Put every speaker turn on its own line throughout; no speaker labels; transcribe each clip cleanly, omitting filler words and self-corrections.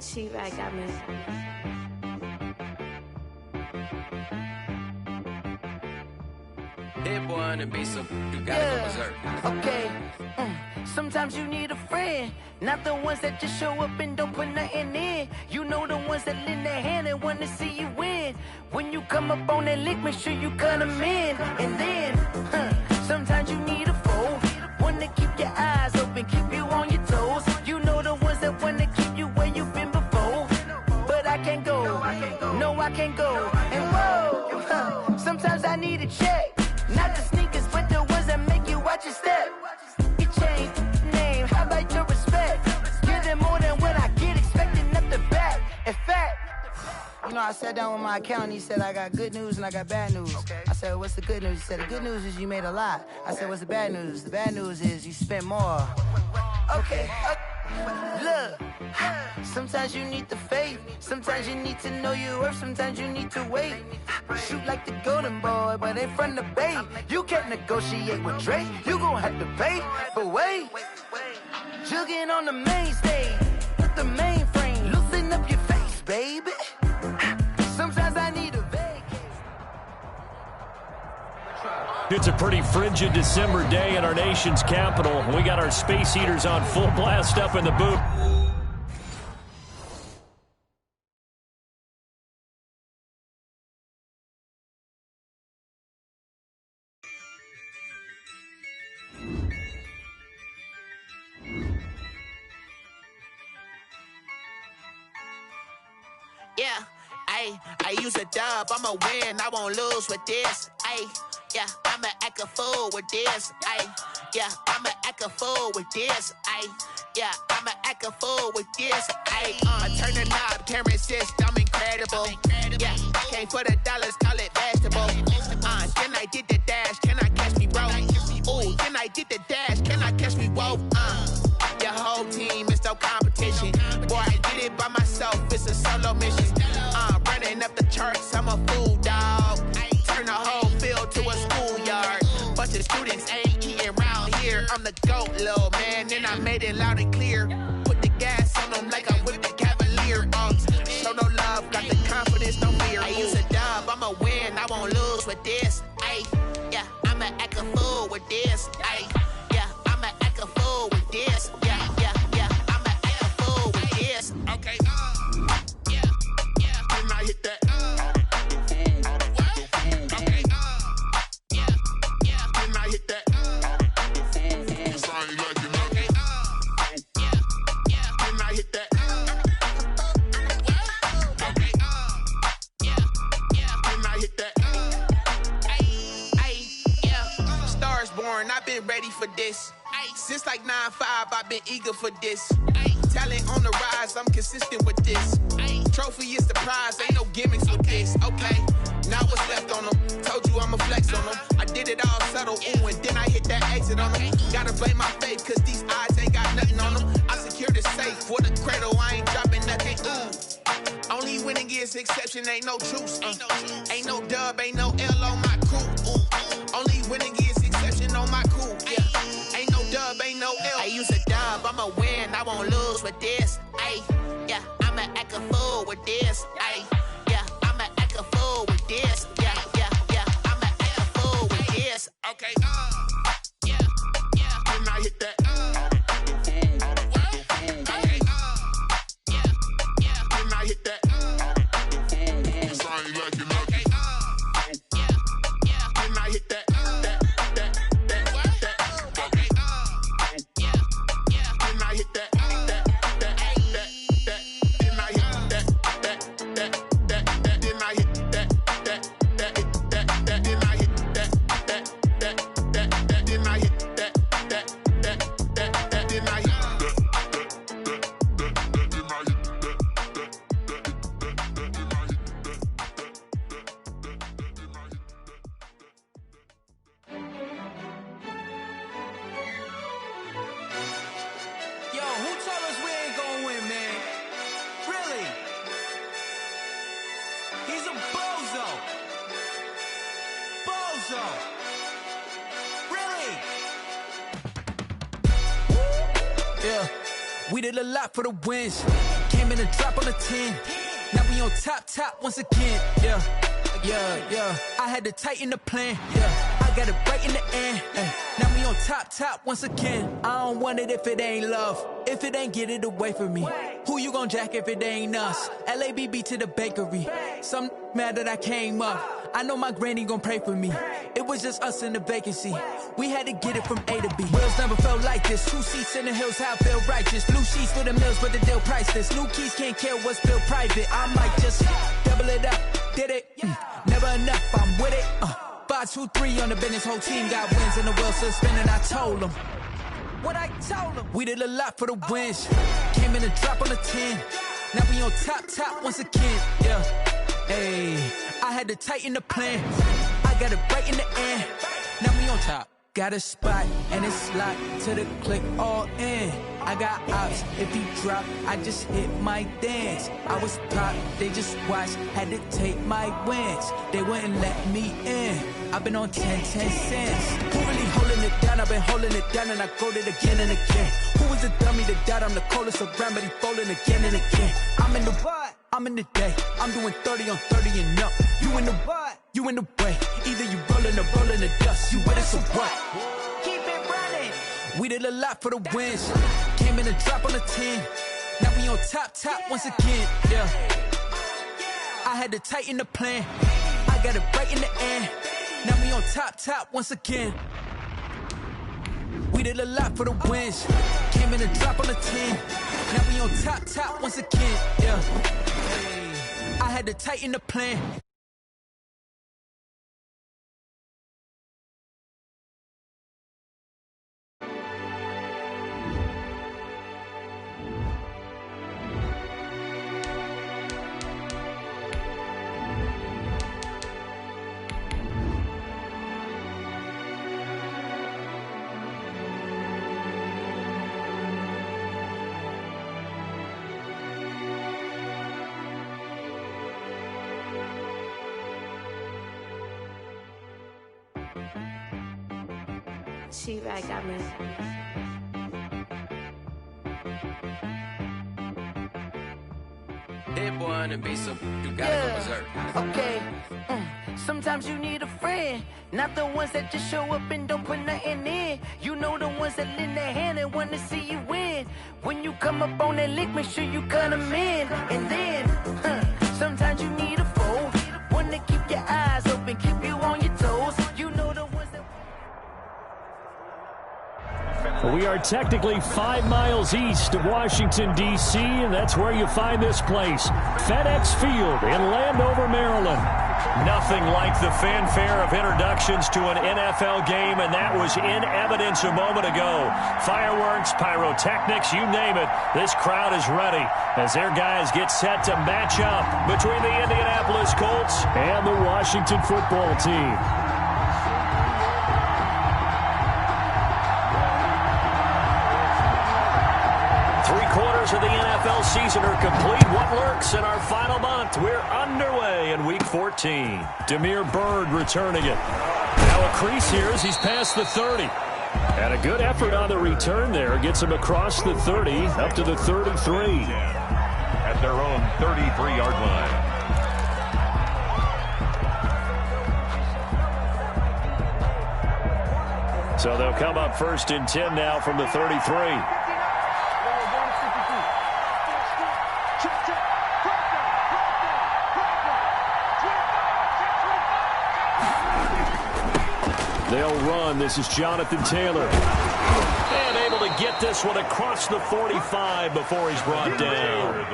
She-Rag got me.
Hit boy on the beat, so you gotta go berserk.
Okay. Sometimes you need a friend, not the ones that just show up and don't put nothing in. You know the ones that lend their hand and want to see you win. When you come up on that lick, make sure you cut them in. And then, sometimes you need a foe, one to keep your eyes open, keep you on your toes. You know the ones that want to keep you where you've been before. But I can't go, no I can't go. And whoa, sometimes I need a check. Not the sneakers, but the ones that make you watch your step. You change name, how about your respect? Give them more than what I get, expecting up the back. In fact, you know, I sat down with my accountant, he said, I got good news and I got bad news. Okay. I said, what's the good news? He said, the good news is you made a lot. I said, what's the bad news? The bad news is you spent more. Okay. Look, sometimes you need the faith, sometimes you need to know your worth, sometimes you need to wait. Shoot like the golden boy, but ain't from the bay. You can't negotiate with Drake, you gon' have to pay. But wait, jugging on the main stage, with the mainframe, loosen up your face, baby. Sometimes I need a vacation.
It's a pretty frigid December day in our nation's capital. We got our space heaters on full blast up in the booth.
Yeah, I use a dub, I'ma win, I won't lose with this. Yeah, I'ma act a fool with this. Yeah, I'ma act a fool with this. Yeah, I'ma act a fool with this. I turn the knob, can't resist, I'm incredible. Yeah, came for the dollars, call it vegetable. Then I did the dash, can I catch me, bro? Ooh, then I did the dash, can I catch me, whoa? Your whole team is no competition. Boy, I did it by myself, it's a solo mission. Running up the charts, I'm a fool, dog. Turn the whole field to a schoolyard. Bunch of students ain't eating round here. I'm the GOAT, little man, and I made it loud and clear. Put the gas on them like I'm with the Cavalier. Show no love, got the confidence, no fear. I use a dub, I'ma win, I won't lose with this. Yeah, I'ma act a fool with this. Yeah, I'ma act a fool with this. Yeah, I'ma act a fool with this. Okay, yeah, when I hit that. I've been ready for this. Since like 9-5, I've been eager for this. Talent on the rise, I'm consistent with this. Trophy is the prize, ain't no gimmicks with this. Okay, now what's left on them? Told you I'ma flex on them. I did it all subtle, ooh, and then I hit that exit on them. Gotta blame my faith, cause these eyes ain't got nothing on them. I secured the safe for the cradle, I ain't dropping nothing, ooh. Only winning is exception, ain't no truce. Ain't no dub, ain't no L on my crew. Ooh. Only winning is exception on my crew. Yeah, ain't no dub, ain't no L. I use a dub, I'ma win, I won't lose with this. Yeah, I'ma act a fool with this. Yeah, I'ma act a fool with this. Yeah, I'ma act a fool with this. Okay, yeah, when I hit that. When I hit that. I ain't like it. When I hit that.
We did a lot for the wins. Came
Came in a drop on a 10. Now we on top once again. Yeah. I had to tighten the plan. Yeah, I got it right in the end. Now we on top once again. I don't want it if it ain't love. If it ain't, get it away from me. Who you gon' jack if it ain't us? LABB to the bakery. Some mad that I came up. I know my granny gon' pray for me. It was just us in the vacancy. We had to get it from A to B. Wheels never felt like this. 2 seats in the hills, how I feel righteous. Blue sheets for the mills, but the deal priceless. New keys can't care what's still private. I might just double it up. Did it? Never enough, I'm with it. 5, 2, 3 on the business. Whole team got wins and the wheels still spinning. I told them what I told them. We did a lot for the wins. Came in a drop on a 10. Now we on top once again. Yeah. Hey, I had to tighten the plan. I got it right in the end. Now we on top. Got a spot and it's locked to the click all in. I got ops, if he drop, I just hit my dance. I was pop, they just watched, had to take my wins. They wouldn't let me in. I've been on 10 cents. Who really holding it down? I've been holding it down and I go it again and again. Who was the dummy that died? I'm the coldest around, but he folding again and again. I'm in the what? I'm in the day. I'm doing 30 on 30 and up. You in the what? You in the way. Either you rolling or rolling the dust. You with us or what? Keep it running. We did a lot for the wins. Came in a drop on a 10. Now we on top once again. Yeah. I had to tighten the plan. I got it right in the end. Now we on top once again. We did a lot for the wins. Came in a drop on a 10. Now we on top once again. Yeah. I had to tighten the plan.
She right got me.
That boy on the beat, so you gotta go berserk.
Okay. Sometimes you need a friend, not the ones that just show up and don't put nothing in. You know the ones that lend their hand and want to see you win. When you come up on that lick, make sure you cut them in. And then, sometimes you need a foe, one to keep your eyes open, keep you on your toes. You know the ones that...
We are technically 5 miles east of Washington, D.C., and that's where you find this place, FedEx Field in Landover, Maryland. Nothing like the fanfare of introductions to an NFL game, and that was in evidence a moment ago. Fireworks, pyrotechnics, you name it, this crowd is ready as their guys get set to match up between the Indianapolis Colts and the Washington football team. Of the NFL season are complete. What lurks in our final month? We're underway in Week 14. Demir Bird returning it. Now a crease here as he's past the 30. And a good effort on the return there. Gets him across the 30 up to the 33.
At their own 33-yard line.
So they'll come up 1st and 10 now from the 33. They'll run. This is Jonathan Taylor. And able to get this one across the 45 before he's brought down.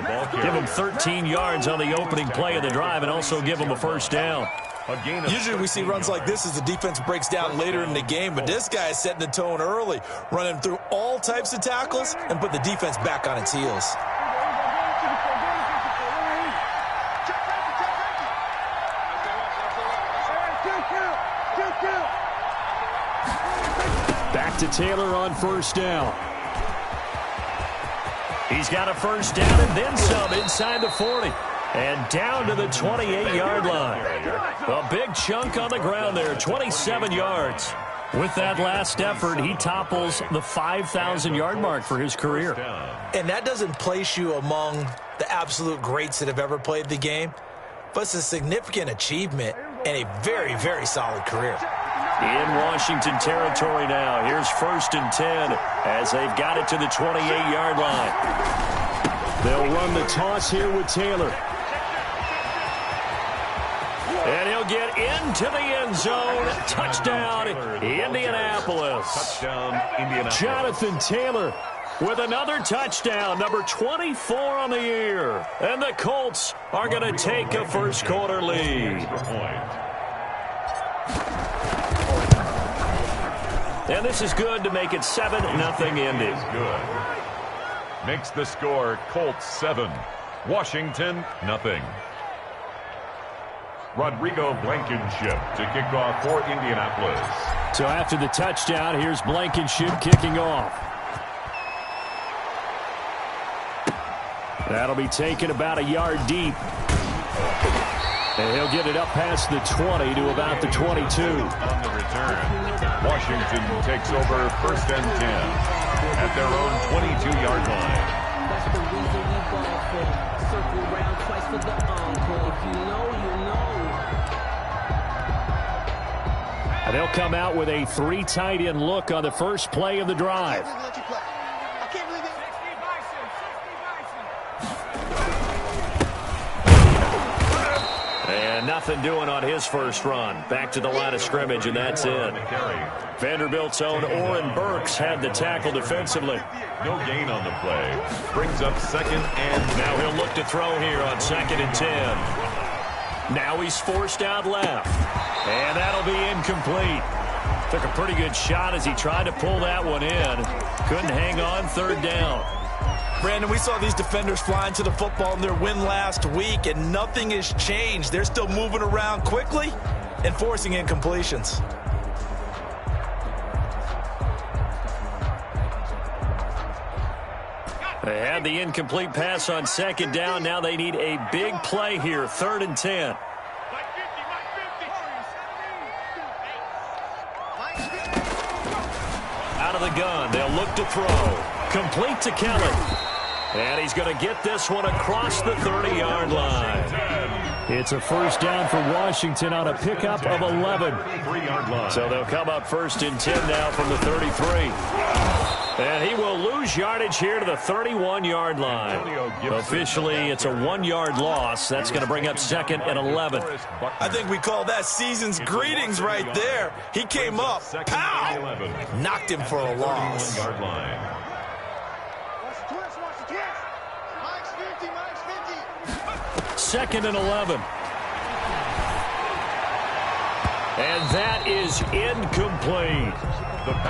Give him 13 yards on the opening play of the drive and also give him a first down.
Usually we see runs like this as the defense breaks down later in the game, but this guy is setting the tone early, running through all types of tackles and put the defense back on its heels.
Back to Taylor on first down. He's got a first down and then some inside the 40. And down to the 28-yard line. A big chunk on the ground there, 27 yards. With that last effort, he topples the 5,000-yard mark for his career.
And that doesn't place you among the absolute greats that have ever played the game, but it's a significant achievement and a very, very solid career.
In Washington territory now. Here's 1st and 10 as they've got it to the 28-yard line. They'll run the toss here with Taylor. And he'll get into the end zone. Touchdown, Indianapolis.
Touchdown, Indianapolis.
Jonathan Taylor with another touchdown, number 24 on the year. And the Colts are going to take a first-quarter lead. And this is good to make it 7-0 Indy.
Good. Makes the score Colts 7, Washington 0. Rodrigo Blankenship to kick off for Indianapolis.
So after the touchdown, here's Blankenship kicking off. That'll be taken about a yard deep. And he'll get it up past the 20 to about the 22.
On the return, Washington takes over 1st and 10 at their own 22-yard line.
That's the reason we ball for. Circle round twice for the encore. If you know, you know.
And they'll come out with a 3 tight end look on the first play of the drive. And nothing doing on his first run. Back to the line of scrimmage, and that's it. Vanderbilt's own Oren Burks had the tackle defensively.
No gain on the play. Brings up 2nd and
now he'll look to throw here on 2nd and 10. Now he's forced out left. And that'll be incomplete. Took a pretty good shot as he tried to pull that one in. Couldn't hang on 3rd down.
Brandon, we saw these defenders flying to the football in their win last week, and nothing has changed. They're still moving around quickly and forcing incompletions.
They had the incomplete pass on 2nd down. Now they need a big play here, 3rd and 10. Out of the gun, they'll look to throw. Complete to Kelly. And he's going to get this one across the 30-yard line. It's a first down for Washington on a pickup of 11. So they'll come up 1st and 10 now from the 33. And he will lose yardage here to the 31-yard line. Officially, it's a 1-yard loss. That's going to bring up 2nd and 11.
I think we call that season's greetings right there. He came up, pow, knocked him for a loss.
2nd and 11. And that is incomplete.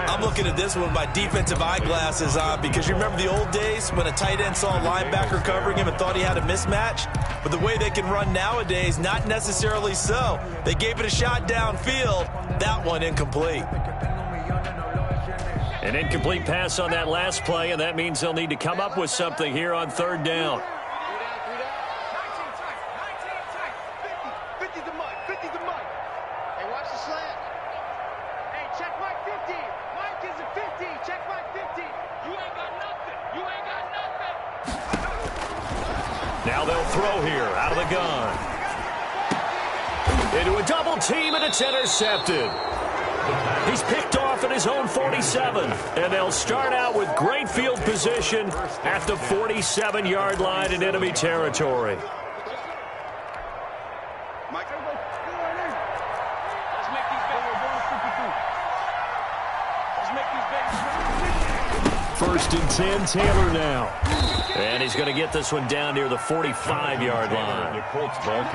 I'm looking at this one with my defensive eyeglasses on because you remember the old days when a tight end saw a linebacker covering him and thought he had a mismatch? But the way they can run nowadays, not necessarily so. They gave it a shot downfield. That one incomplete.
An incomplete pass on that last play, and that means they'll need to come up with something here on 3rd down. Now they'll throw here out of the gun. Into a double team, and it's intercepted. He's picked off at his own 47. And they'll start out with great field position at the 47-yard line in enemy territory. First and 10, Taylor now. And he's going to get this one down near the 45-yard line.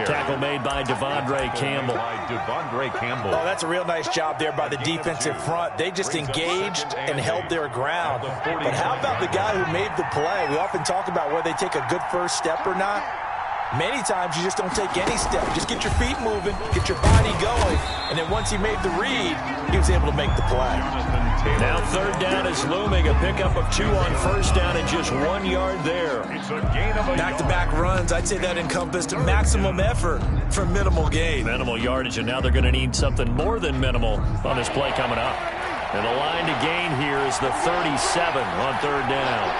Tackle made by Devondre Campbell.
Oh, that's a real nice job there by the defensive front. They just engaged and held their ground. But how about the guy who made the play? We often talk about whether they take a good first step or not. Many times you just don't take any step. Just get your feet moving, get your body going, and then once he made the read, he was able to make the play.
Now 3rd down is looming. A pickup of 2 on 1st down and just 1 yard there.
Back-to-back runs, I'd say that encompassed maximum effort for minimal gain.
Minimal yardage, and now they're going to need something more than minimal on this play coming up. And the line to gain here is the 37 on third down.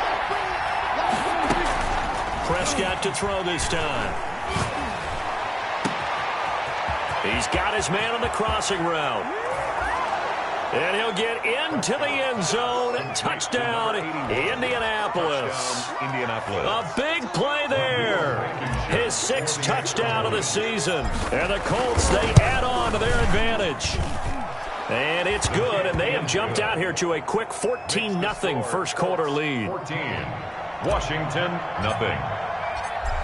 Prescott to throw this time. He's got his man on the crossing route. And he'll get into the end zone. Touchdown, Indianapolis. A big play there. His 6th touchdown of the season. And the Colts, they add on to their advantage. And it's good, and they have jumped out here to a quick 14-0 first quarter lead.
14, Washington, nothing.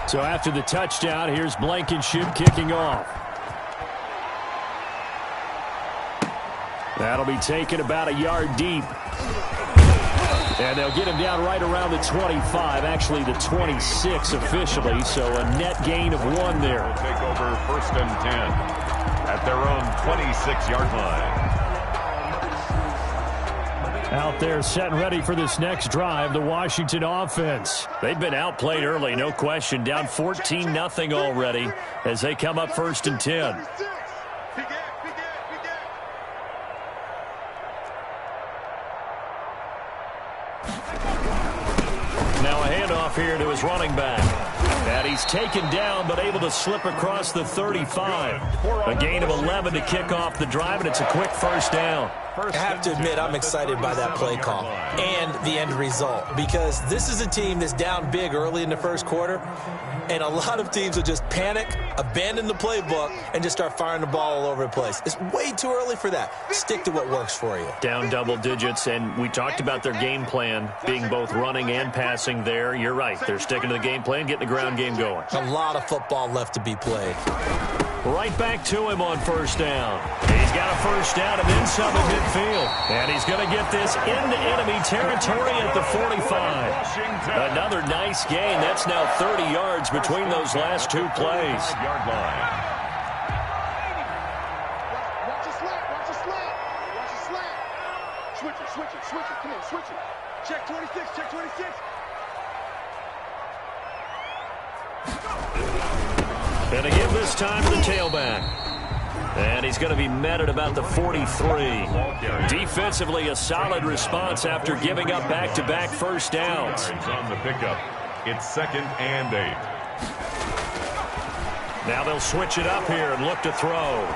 So after the touchdown, here's Blankenship kicking off. That'll be taken about a yard deep. And they'll get him down right around the 25, actually the 26 officially, so a net gain of 1 there.
They'll take over 1st and 10 at their own 26-yard line.
Out there set and ready for this next drive, the Washington offense. They've been outplayed early, no question, down 14-0 already as they come up 1st and 10. Here to his running back. And he's taken down but able to slip across the 35. A gain of 11 to kick off the drive, and it's a quick 1st down.
I have to admit, I'm excited by that play call and the end result, because this is a team that's down big early in the first quarter, and a lot of teams will just panic, abandon the playbook, and just start firing the ball all over the place. It's way too early for that. Stick to what works for you.
Down double digits, and we talked about their game plan being both running and passing there. You're right. They're sticking to the game plan, getting the ground game going.
A lot of football left to be played.
Right back to him on 1st down. He's got a 1st down and then some at midfield. And he's going to get this into enemy territory at the 45. Another nice gain. That's now 30 yards between those last 2 plays.
Yard line.
Watch a slant. Watch a slant. Watch a slant. Switch it. Switch it. Switch it. Come on, switch it. Check 26. Check 26.
And to give this time to the tailback. And he's going to be met at about the 43. Defensively, a solid response after giving up back-to-back 1st downs.
On the pickup, it's 2nd and 8.
Now they'll switch it up here and look to throw.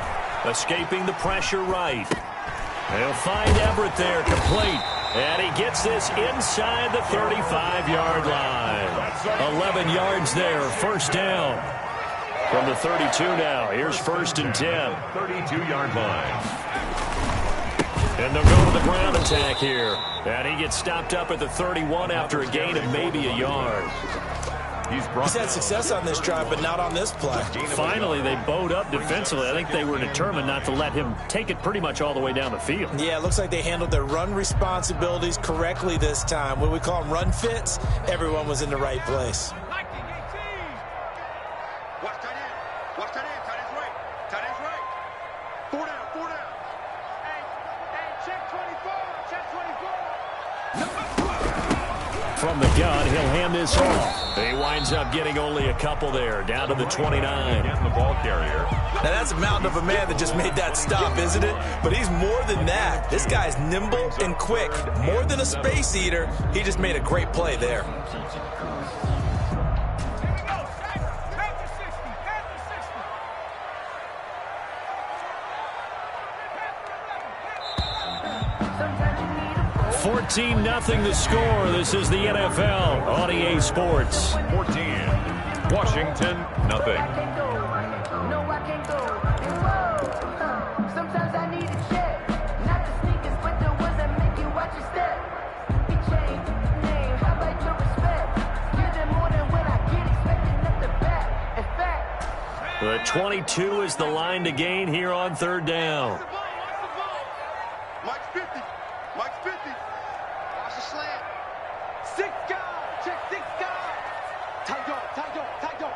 Escaping the pressure right. They'll find Everett there, complete. And he gets this inside the 35-yard line. 11 yards there, 1st down. From the 32 now, here's 1st and 10.
32-yard line.
And they'll go to the ground attack here. And he gets stopped up at the 31 after a gain of maybe a yard.
He's had success on this drive, but not on this play.
Finally, they bowed up defensively. I think they were determined not to let him take it pretty much all the way down the field.
Yeah, it looks like they handled their run responsibilities correctly this time. What we call them run fits, everyone was in the right place.
From the gun, he'll hand this off. He winds up getting only a couple there, down to the 29.
Again, the ball carrier.
Now, that's a mountain of a man that just made that stop, isn't it? But he's more than that. This guy's nimble and quick. More than a space eater, he just made a great play there.
$14-0 the score. This is the NFL on EA Sports.
14, Washington, nothing.
Sometimes I need a check, not the sneakers, but the ones that make you watch your step. Be changed, name, how about your respect? Give them more than when I get expecting up the back. In fact,
the 22 is the line to gain here on 3rd down.
Mike's 50. Mike's 50. Watch the slant. 6 guys. Check 6 guys. Tight dog. Tight dog. Tight dog.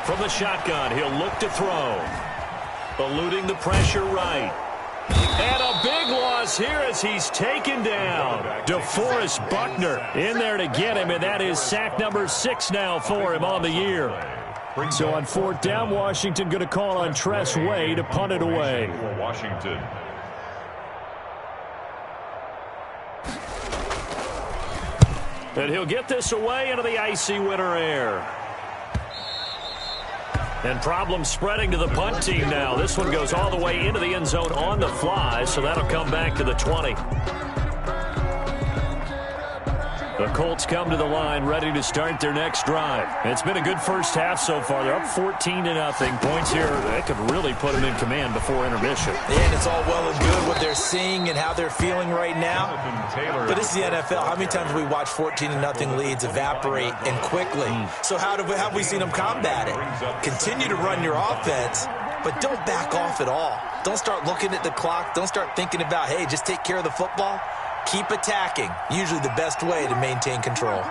From the shotgun, he'll look to throw. Eluding the pressure right. And a big loss here as he's taken down. DeForest Buckner in there to get him, and that is sack number 6 now for him on the year. So on 4th down, Washington going to call on Tress Way to punt it away.
Washington.
And he'll get this away into the icy winter air. And problems spreading to the punt team now. This one goes all the way into the end zone on the fly, so that'll come back to the 20. The Colts come to the line ready to start their next drive. It's been a good first half so far. They're up 14-0. Points here, they could really put them in command before intermission.
And it's all well and good what they're seeing and how they're feeling right now. But this is the NFL. How many times have we watched 14-0 leads evaporate and quickly? So how have we seen them combat it? Continue to run your offense, but don't back off at all. Don't start looking at the clock. Don't start thinking about, hey, just take care of the football. Keep attacking. Usually the best way to maintain control.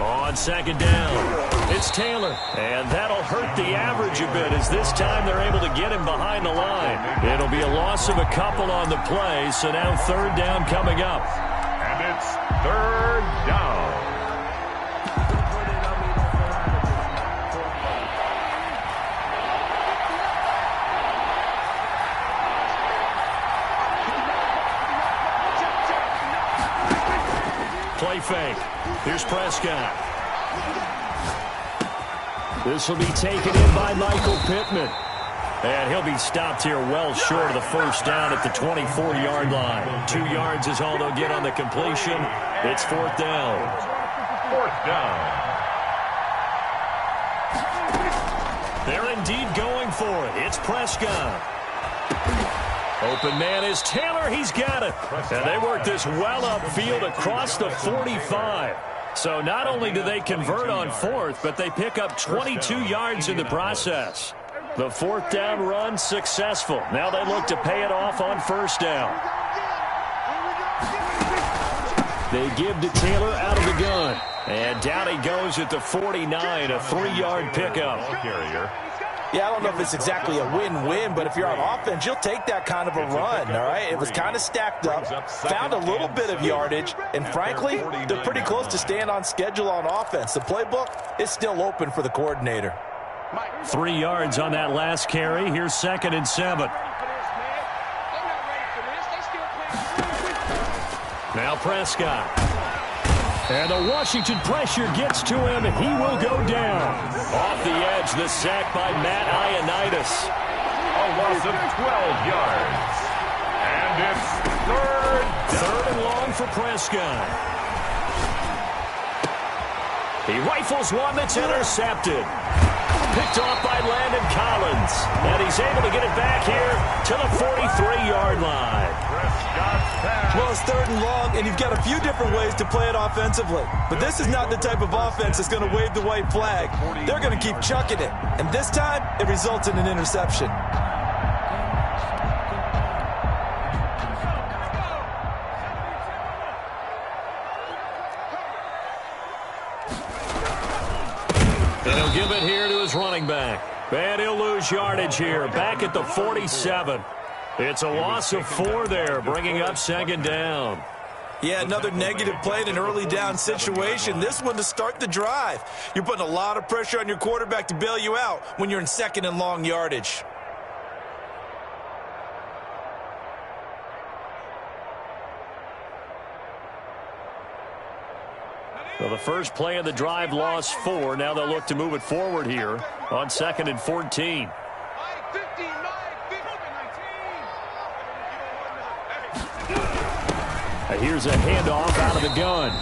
On 2nd down, it's Taylor. And that'll hurt the average a bit as this time they're able to get him behind the line. It'll be a loss of a couple on the play, so now 3rd down coming up.
And it's 3rd down.
Play fake. Here's Prescott. This will be taken in by Michael Pittman. And he'll be stopped here well short of the 1st down at the 24-yard line. 2 yards is all they'll get on the completion. It's 4th down.
4th down.
They're indeed going for it. It's Prescott. Open man is Taylor. He's got it. And they work this well upfield across the 45. So not only do they convert on 4th, but they pick up 22 yards in the process. The 4th down run successful. Now they look to pay it off on 1st down. They give to Taylor out of the gun. And down he goes at the 49, a 3-yard pickup.
Yeah, I don't know if it's exactly a win-win, but if you're on offense, you'll take that kind of a run, all right? It was kind of stacked up, found a little bit of yardage, and frankly, they're pretty close to staying on schedule on offense. The playbook is still open for the coordinator.
3 yards on that last carry. Here's 2nd and 7. Now Prescott. And the Washington pressure gets to him, and he will go down. Off the edge, the sack by Matt Ioannidis.
A loss of 12 yards. And it's
3rd and long for Prescott. He rifles one that's intercepted. Picked off by Landon Collins. And he's able to get it back here to the 43-yard line.
Well, it's 3rd and long, and you've got a few different ways to play it offensively. But this is not the type of offense that's going to wave the white flag. They're going to keep chucking it. And this time, it results in an interception.
And he'll give it here to his running back. And he'll lose yardage here, back at the 47. It's a loss of 4 there, bringing up 2nd down.
Yeah, another negative play in an early down situation. This one to start the drive. You're putting a lot of pressure on your quarterback to bail you out when you're in 2nd and long yardage.
Well, the first play of the drive lost 4. Now they'll look to move it forward here on 2nd and 14. Here's a handoff out of the gun.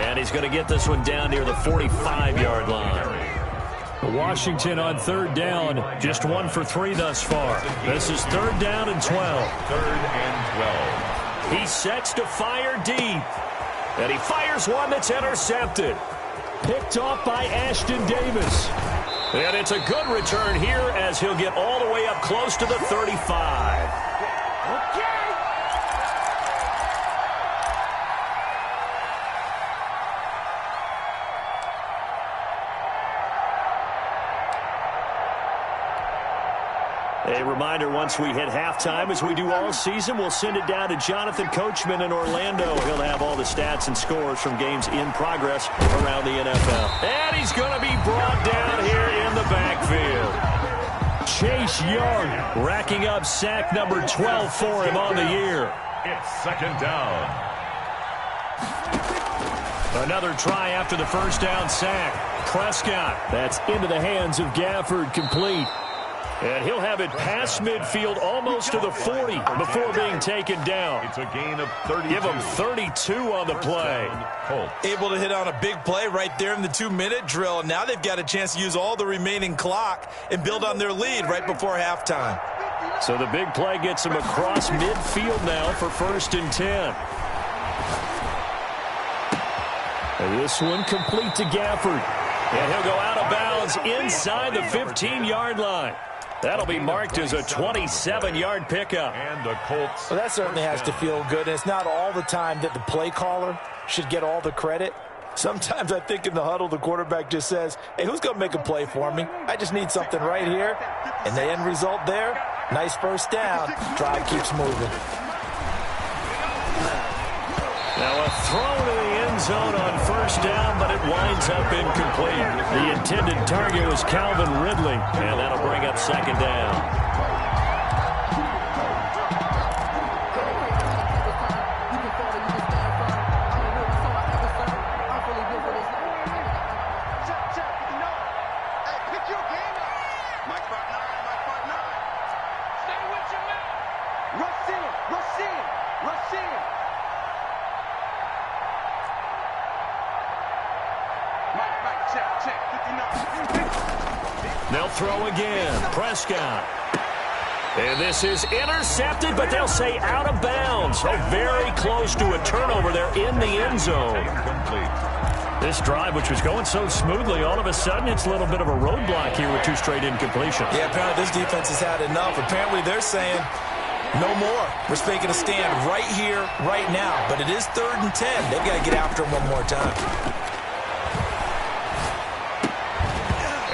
And he's going to get this one down near the 45-yard line. Washington on 3rd down, just 1 for 3 thus far. This is 3rd down and 12.
3rd and 12.
He sets to fire deep. And he fires one that's intercepted. Picked off by Ashton Davis. And it's a good return here as he'll get all the way up close to the 35. A reminder, once we hit halftime, as we do all season, we'll send it down to Jonathan Coachman in Orlando. He'll have all the stats and scores from games in progress around the NFL. And he's going to be brought down here in the backfield. Chase Young racking up sack number 12 for him on the year.
It's second down.
Another try after the first down sack. Prescott, that's into the hands of Gafford, complete. And he'll have it past midfield almost to the 40 before being taken down.
It's a gain of 32.
Give him 32 on the play.
Able to hit on a big play right there in the 2-minute drill. And now they've got a chance to use all the remaining clock and build on their lead right before halftime.
So the big play gets him across midfield now for 1st and 10. And this one complete to Gafford. And he'll go out of bounds inside the 15-yard line. That'll be marked as a 27-yard pickup.
And the Colts.
Well, that certainly has to feel good. And it's not all the time that the play caller should get all the credit. Sometimes I think in the huddle, the quarterback just says, hey, who's going to make a play for me? I just need something right here. And the end result there, nice first down. Drive keeps moving.
Now a throw to the end zone on 1st down, but it winds up incomplete. The intended target was Calvin Ridley, and that'll bring up 2nd down. They'll throw again. Prescott. And this is intercepted, but they'll say out of bounds. So very close to a turnover there in the end zone. This drive, which was going so smoothly, all of a sudden it's a little bit of a roadblock here with 2 straight incompletions.
Yeah, apparently this defense has had enough. Apparently they're saying no more. We're making a stand right here, right now. But it is 3rd and 10. They've got to get after him one more time.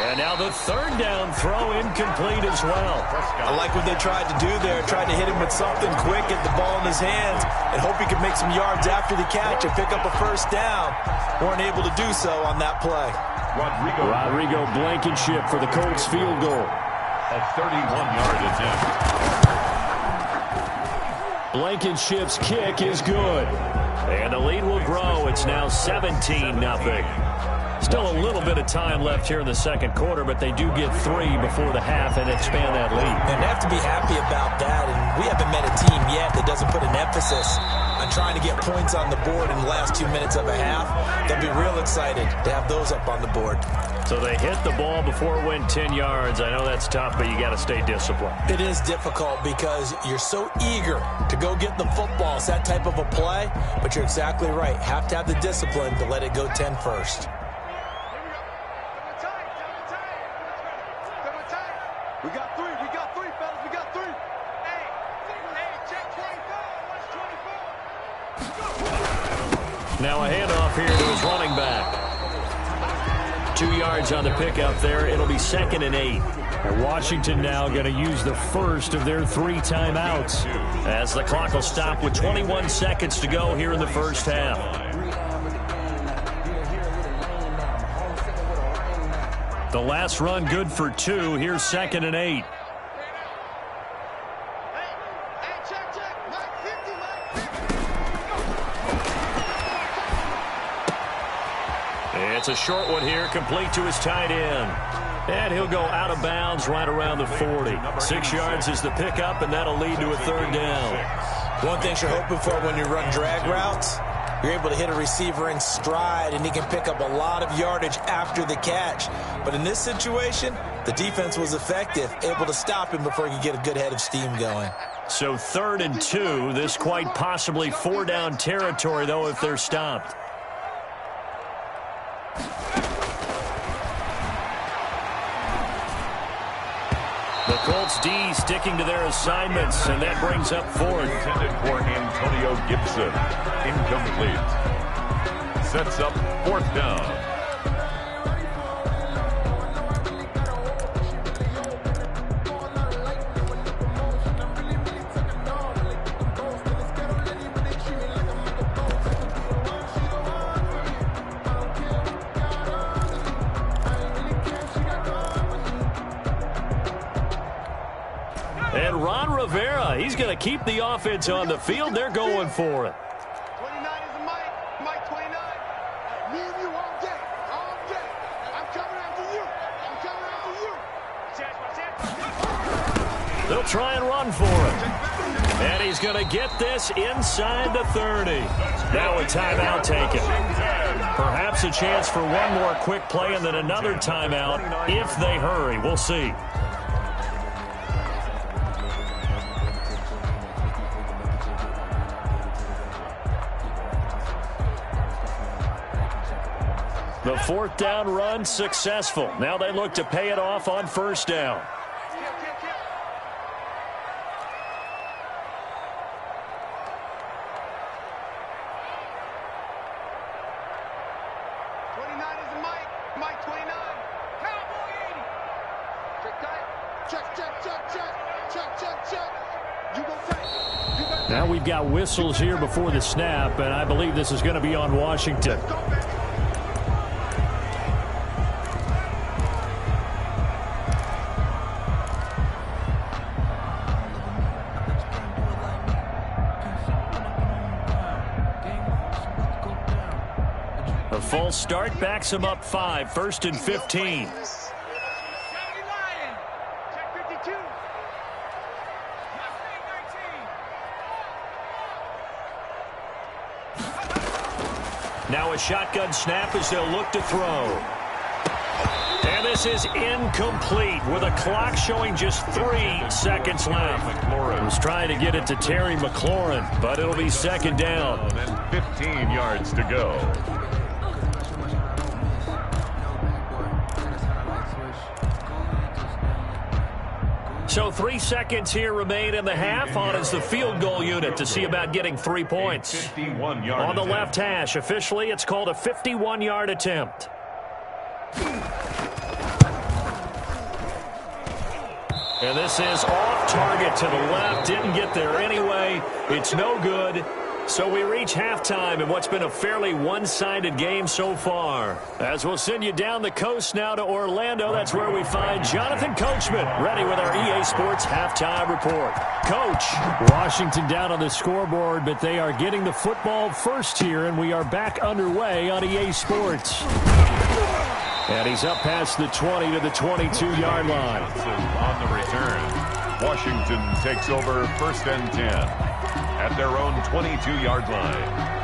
And now the 3rd down throw incomplete as well.
I like what they tried to do there. Tried to hit him with something quick, get the ball in his hands, and hope he could make some yards after the catch and pick up a 1st down. Weren't able to do so on that play.
Rodrigo Blankenship for the Colts field goal.
A 31-yard attempt.
Blankenship's kick is good. And the lead will grow. It's now 17-0. Still a little bit of time left here in the 2nd quarter, but they do get 3 before the half and expand that lead.
And they have to be happy about that, and we haven't met a team yet that doesn't put an emphasis on trying to get points on the board in the last 2 minutes of a half. They'll be real excited to have those up on the board.
So they hit the ball before it went 10 yards. I know that's tough, but you got to stay disciplined.
It is difficult because you're so eager to go get the football. It's that type of a play, but you're exactly right. Have to have the discipline to let it go 10 first.
We got 3, fellas, we got 3. Hey, check 24, what's 24?
Now a handoff here to his running back. 2 yards on the pickup there. It'll be 2nd and 8. And Washington now going to use the first of their 3 timeouts as the clock will stop with 21 seconds to go here in the 1st half. The last run good for 2. Here's 2nd and 8. It's a short one here, complete to his tight end. And he'll go out of bounds right around the 40. 6 yards is the pickup, and that'll lead to a 3rd down.
One thing you're hoping for when you run drag routes, you're able to hit a receiver in stride, and he can pick up a lot of yardage after the catch. But in this situation, the defense was effective, able to stop him before he could get a good head of steam going.
So 3rd and 2. This quite possibly 4-down territory, though, if they're stopped. The Colts D sticking to their assignments, and that brings up 4th.
Intended for Antonio Gibson. Incomplete. Sets up 4th down.
And Ron Rivera, he's going to keep the offense on the field. They're going for it.
29 is Mike. Mike 29. Me and you all day. All day. I'm coming after you. I'm coming after you.
They'll try and run for it. And he's going to get this inside the 30. Now a timeout taken. Perhaps a chance for one more quick play and then another timeout if they hurry. We'll see. The 4th down run successful. Now they look to pay it off on 1st down. Now we've got whistles here before the snap, and I believe this is going to be on Washington. A false start backs him up 5, 1st and 15. Now a shotgun snap as they'll look to throw. And this is incomplete with a clock showing just 3 seconds left. McLaurin was trying to get it to Terry McLaurin, but it'll be 2nd down.
And 15 yards to go.
So 3 seconds here remain in the half. On is the field goal unit to see about getting 3 points. On the left hash, officially, it's called a 51-yard attempt. And this is off target to the left. Didn't get there anyway. It's no good. So we reach halftime in what's been a fairly one-sided game so far. As we'll send you down the coast now to Orlando, that's where we find Jonathan Coachman ready with our EA Sports halftime report. Coach. Washington down on the scoreboard, but they are getting the football first here, and we are back underway on EA Sports. And he's up past the 20 to the 22-yard line.
On the return, Washington takes over 1st and 10. At their own 22-yard line.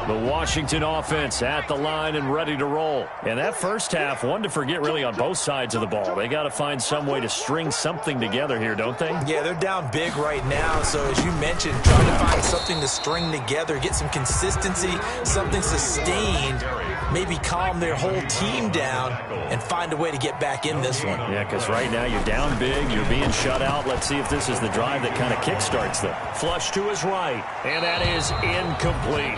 The Washington offense at the line and ready to roll. And that first half, one to forget really on both sides of the ball. They got to find some way to string something together here, don't they?
Yeah, they're down big right now. So as you mentioned, trying to find something to string together, get some consistency, something sustained, maybe calm their whole team down and find a way to get back in this one.
Yeah, because right now you're down big, you're being shut out. Let's see if this is the drive that kind of kickstarts them. Flush to his right, and that is incomplete.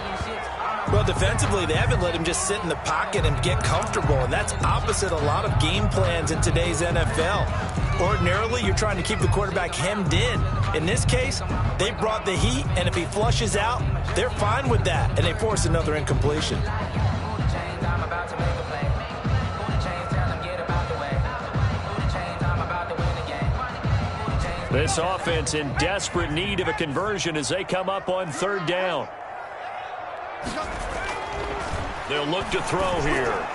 Well, defensively, they haven't let him just sit in the pocket and get comfortable, and that's opposite a lot of game plans in today's NFL. Ordinarily, you're trying to keep the quarterback hemmed in. In this case, they brought the heat, and if he flushes out, they're fine with that, and they force another incompletion.
This offense in desperate need of a conversion as they come up on 3rd down. They'll look to throw here.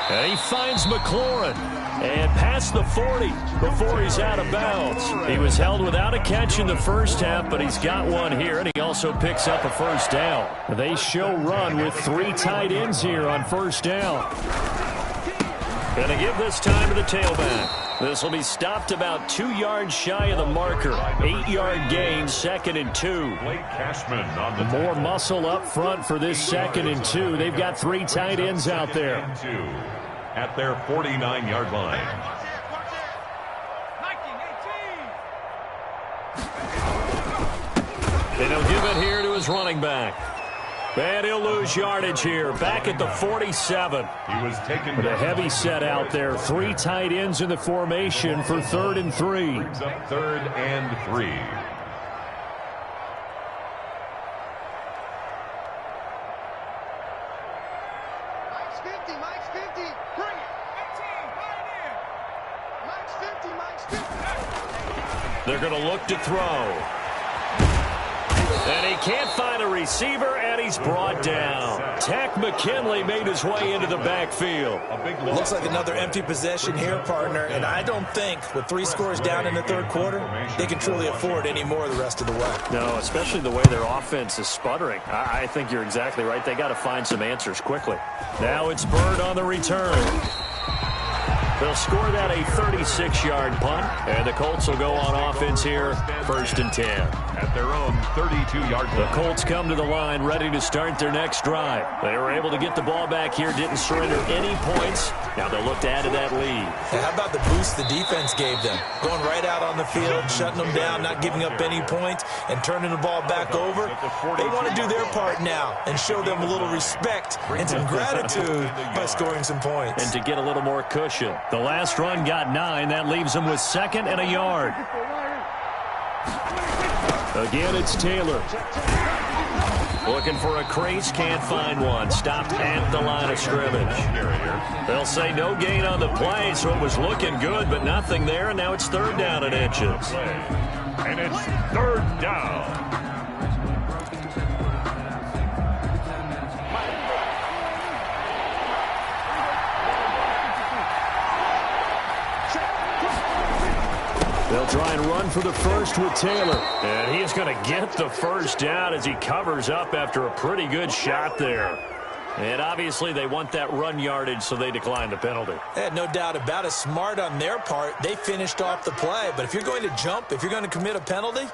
And he finds McLaurin. And past the 40 before he's out of bounds. He was held without a catch in the first half, but he's got one here, and he also picks up a 1st down. They show run with 3 tight ends here on 1st down. Going to give this time to the tailback. This will be stopped about 2 yards shy of the marker. 8-yard gain, 2nd and 2.
Blake Cashman on the
more muscle up front for this 2nd and 2. They've got 3 tight ends out there.
At their 49-yard line.
And he'll give it here to his running back. And he'll lose yardage here. Back at the 47.
He was taken
with a heavy set out there. 3 tight ends in the formation for 3rd and 3.
Brings up 3rd and 3.
Mike's 50. Bring it. 18, right here.
They're going to look to throw. And he can't find a receiver, and he's brought down. Tack McKinley made his way into the backfield.
Looks like another empty possession here, partner, and I don't think with 3 scores down in the third quarter, they can truly afford any more the rest of the way.
No, especially the way their offense is sputtering. I think you're exactly right. They got to find some answers quickly. Now it's Bird on the return. They'll score that a 36-yard punt, and the Colts will go on offense here, 1st and 10.
At their own 32-yard line.
The Colts come to the line ready to start their next drive. They were able to get the ball back here, didn't surrender any points. Now they'll look to add to that lead.
And how about the boost the defense gave them? Going right out on the field, shutting them down, not giving up any points, and turning the ball back over. They want to do their part now and show them a little respect and some gratitude by scoring some points.
And to get a little more cushion. The last run got 9. That leaves them with 2nd and a yard. Again, it's Taylor. Looking for a crease, can't find one. Stopped at the line of scrimmage. They'll say no gain on the play, so it was looking good, but nothing there, and now it's 3rd down and inches.
And it's 3rd down.
They'll try and run for the first with Taylor. And he's going to get the 1st down as he covers up after a pretty good shot there. And obviously they want that run yardage, so they decline the penalty.
No doubt about it. Smart on their part. They finished off the play. But if you're going to jump, if you're going to commit a penalty,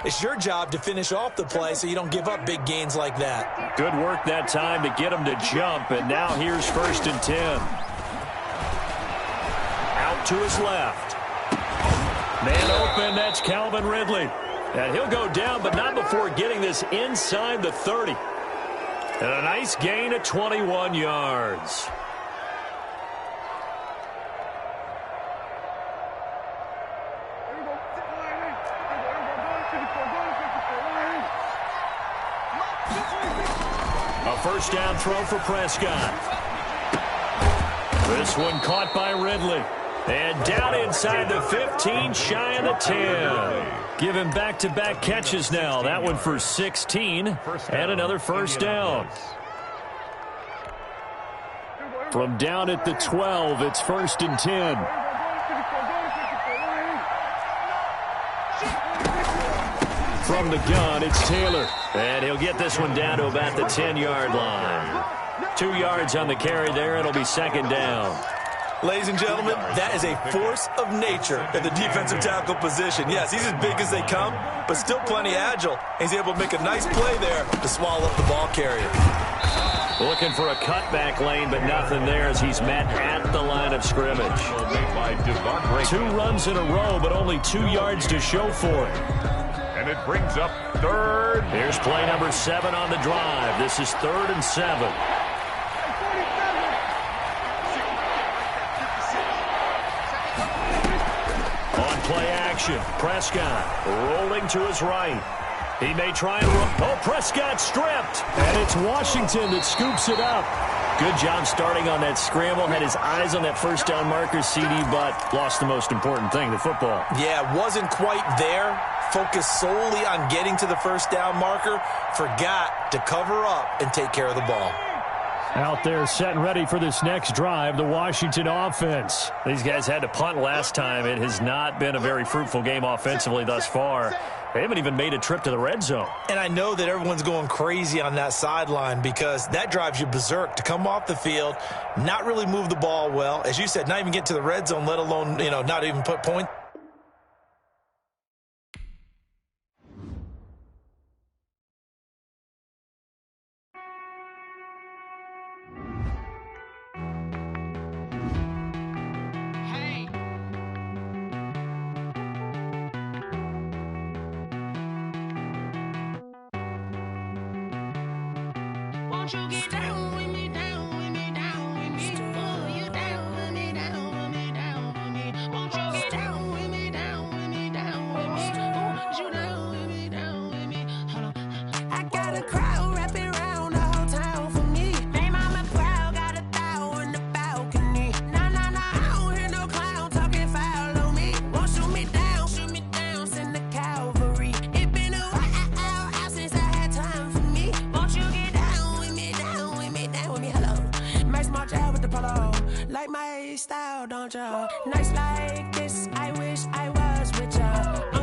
it's your job to finish off the play so you don't give up big gains like that.
Good work that time to get him to jump. And now here's 1st and 10. Out to his left. Man open, that's Calvin Ridley. And he'll go down, but not before getting this inside the 30. And a nice gain of 21 yards. A 1st down throw for Prescott. This one caught by Ridley. And down inside the 15, shy of the 10. Give him back-to-back catches now. That one for 16 and another 1st down. From down at the 12, it's 1st and 10. From the gun, it's Taylor. And he'll get this one down to about the 10-yard line. 2 yards on the carry there. It'll be 2nd down.
Ladies and gentlemen, that is a force of nature at the defensive tackle position. Yes, he's as big as they come, but still plenty agile. He's able to make a nice play there to swallow up the ball carrier.
Looking for a cutback lane, but nothing there as he's met at the line of scrimmage. 2 runs in a row, but only 2 yards to show for it.
And it brings up 3rd.
Here's play number 7 on the drive. This is 3rd and 7. Play action. Prescott rolling to his right. He may try and run. Oh, Prescott stripped. And it's Washington that scoops it up. Good job starting on that scramble. Had his eyes on that 1st down marker, CD, but lost the most important thing, the football.
Yeah, wasn't quite there. Focused solely on getting to the 1st down marker. Forgot to cover up and take care of the ball.
Out there set and ready for this next drive, the Washington offense. These guys had to punt last time. It has not been a very fruitful game offensively thus far. They haven't even made a trip to the red zone.
And I know that everyone's going crazy on that sideline because that drives you berserk to come off the field, not really move the ball well. As you said, not even get to the red zone, let alone, not even put points.
You get down with me, down with me, down with me. Oh, you down with me, down with me, down with me. Won't you get down with me, down with me, down with me? Oh, you down with me, down with me. Hold on. I got a crowd wrapping around the whole town for me. They mama proud, got 1,000 in the balcony. Nah, I don't hear no clown talking foul.
polo. Like my style, don't ya? Nights like this, I wish I was with ya.